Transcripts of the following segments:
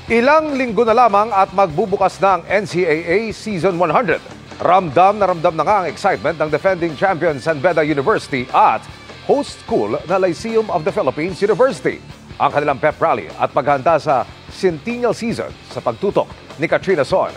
Ilang linggo na lamang at magbubukas na ang NCAA Season 100. Ramdam na nga ang excitement ng defending champion San Beda University at host school na Lyceum of the Philippines University. Ang kanilang pep rally at paghahanda sa Centennial Season sa pagtutok ni Katrina Son.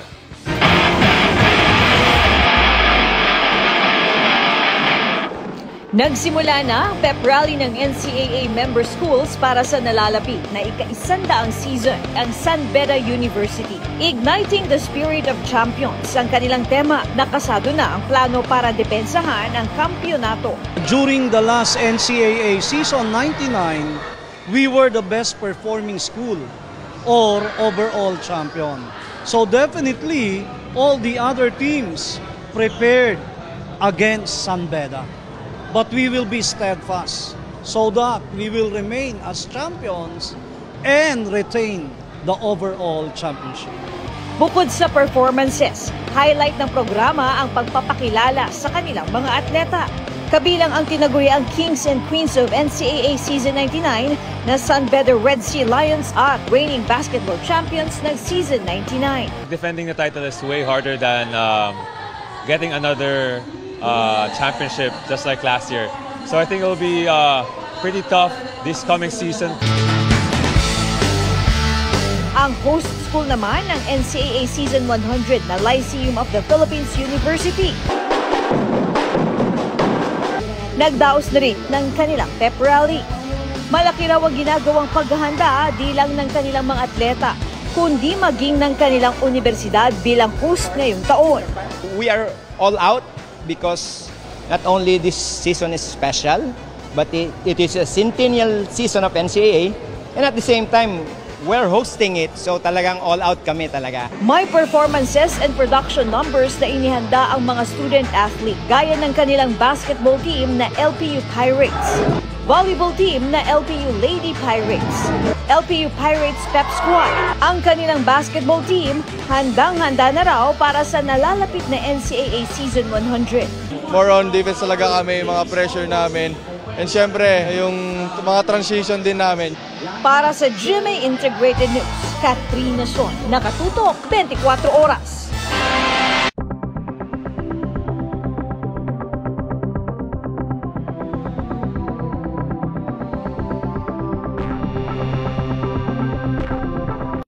Nagsimula na ang pep rally ng NCAA member schools para sa nalalapit na ika-100 season ang San Beda University. Igniting the spirit of champions ang kanilang tema. Nakasado na ang plano para depensahan ang kampyonato. During the last NCAA season 99, we were the best performing school or overall champion. So definitely all the other teams prepared against San Beda. But we will be steadfast so that we will remain as champions and retain the overall championship. Bukod sa performances, highlight ng programa ang pagpapakilala sa kanilang mga atleta. Kabilang ang tinaguriang Kings and Queens of NCAA Season 99 na San Beda Red Sea Lions at reigning basketball champions ng Season 99. Defending the title is way harder than getting another championship just like last year. So I think it will be pretty tough this coming season. Ang host school naman ng NCAA Season 100 na Lyceum of the Philippines University. Nagdaos na rin ng kanilang pep rally. Malaki raw ang ginagawang paghahanda di lang ng kanilang mga atleta, kundi maging ng kanilang universidad bilang host ngayong taon. We are all out because not only this season is special, but it is a centennial season of NCAA, and at the same time, we're hosting it, so talagang all out kami talaga. May performances and production numbers na inihanda ang mga student-athlete, gaya ng kanilang basketball team na LPU Pirates, volleyball team na LPU Lady Pirates, LPU Pirates Pep Squad. Ang kanilang basketball team, handang-handa na raw para sa nalalapit na NCAA Season 100. More on defense talaga kami, mga pressure namin. And syempre, yung mga transition din namin. Para sa GMA Integrated News, Katrina Son, nakatutok 24 oras.